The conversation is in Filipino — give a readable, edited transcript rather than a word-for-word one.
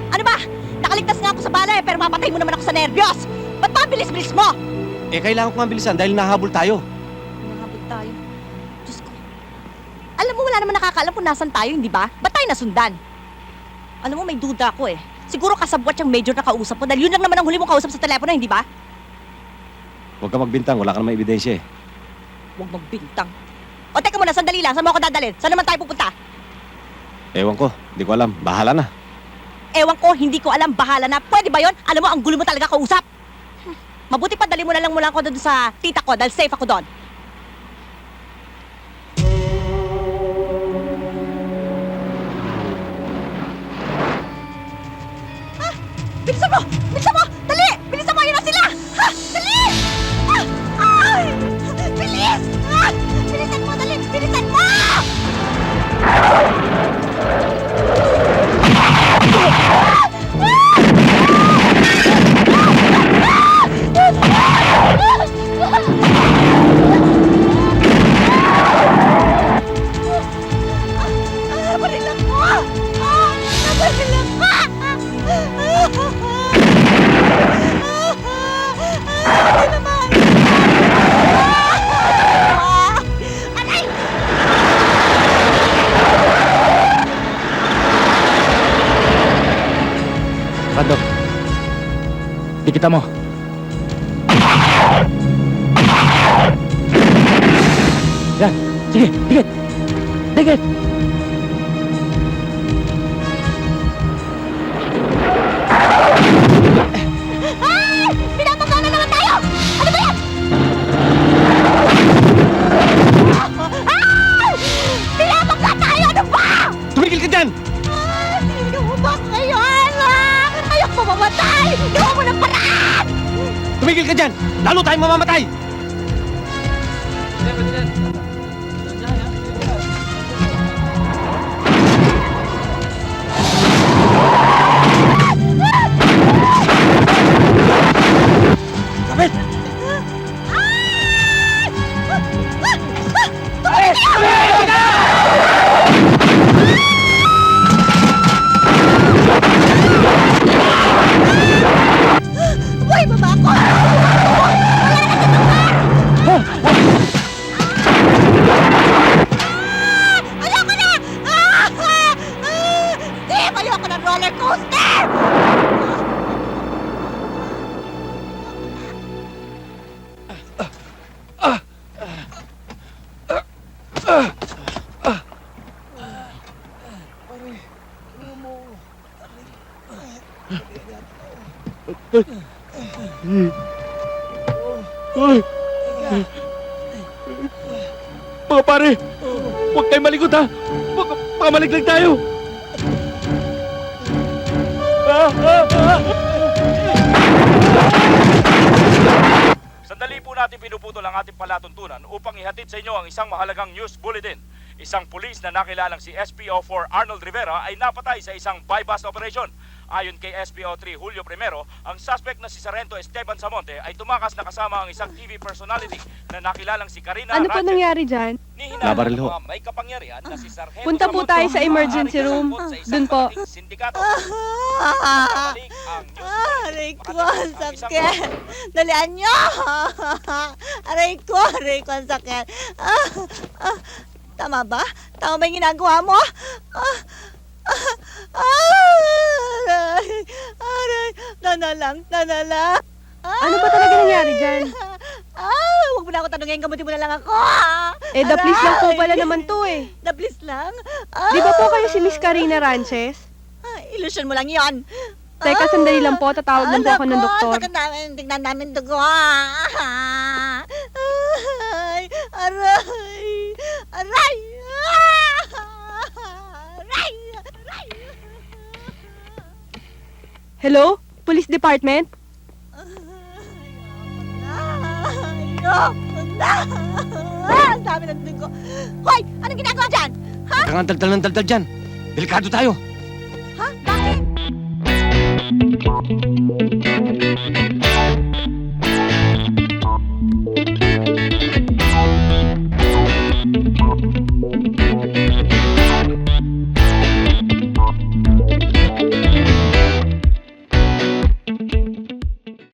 Ano ba? Nakaligtas nga ako sa bala pero mapatay mo naman ako sa nervyos! Ba't pa ang bilis-bilis mo? Eh, kailangan ko nga bilisan dahil nahabol tayo. Nahabol tayo. Diyos ko. Alam mo, wala naman nakakaalam kung nasan tayo, hindi ba? Ba't tayo nasundan? Alam mo, may duda ako eh. Siguro kasabwat yung major na kausap mo dahil yun lang naman ang huli mong kausap sa telepono, hindi ba? Huwag ka magbintang, wala ka namang ebidensya eh. Huwag magbintang. O teka muna, sandali lang. Saan mo ako dadalhin? Saan naman tayo pupunta? Ewan ko, hindi ko alam. Bahala na. Ewan ko, hindi ko alam, bahala na. Pwede ba yon? Alam mo, ang gulo mo talaga kausap. Mabuti pa, dali mo na lang muna ako doon sa tita ko dahil safe ako doon. Ha? Bilisan mo! Bilisan mo! Dali! Bilisan mo! Yun na sila! Ha? Dali! Ah! Ay! Bilis! Ah! Bilisan mo! Dali! Bilisan mo! Nabaril ako! Nabaril ako! Hindi naman! Aray! Rando, dikita mo. Yan, sige, dikit. Dikit. Ay! Pinapagawa na naman tayo! Ano ba yan? Ay! Pinapagawa tayo! Ano ba? Tumigil ka dyan! Ay! Sino mo ba kayo? Ayoko mamatay! Gawa mo ng paraan! Tumigil ka dyan! Lalo tayong mamamatay! Kapit! Buhay mo ba ako? Wala na sa lugar! Ayoko na! Steve, ayoko ng roller coaster! Mga pare, huwag kayo malikot ha. Baka maliglag tayo. Sandali po natin pinuputol ang ating palatuntunan upang ihatid sa inyo ang isang mahalagang news bulletin. Isang pulis na nakilalang si SPO4 Arnold Rivera ay napatay sa isang buy-bust operation. Ayon kay SPO3 Julio Primero, ang suspect na si Sargento Esteban Samonte ay tumakas na kasama ang isang TV personality na nakilalang si Karina Ano po Ratchet. nangyari dyan? Nabaril ho. May kapangyarihan na si Sargento Punta po Samonte tayo sa na emergency maaari room. nasangkot sa isang Dun po. malaking sindikato. Babalik ang news bulletin. Aray ko, Makatapos ang ang isang sakit! Dalian nyo! Aray ko, ang sakit! Tama ba? Tama ba yung ginagawa mo? Aray! Nanalang! Ano ba talaga nangyari dyan? Huwag mo na ako tanungin, gamutin mo na lang ako! Eh, the please lang po pala naman to eh. The please lang? Di ba po kayo si Miss Karina Ranches? Illusion mo lang yon. Teka, sandali lang po. Tatawag lang po ako ng doktor. Tignan namin dugo. Ay, aray! Aray! Aray! Aray! Hello? Police Department? Ayoko na! Ang dami ng dugo. Hoy! Anong ginagawa dyan? Ha? Kaya nga daldal ng daldal dyan. Delikado tayo. Ha? Bakit?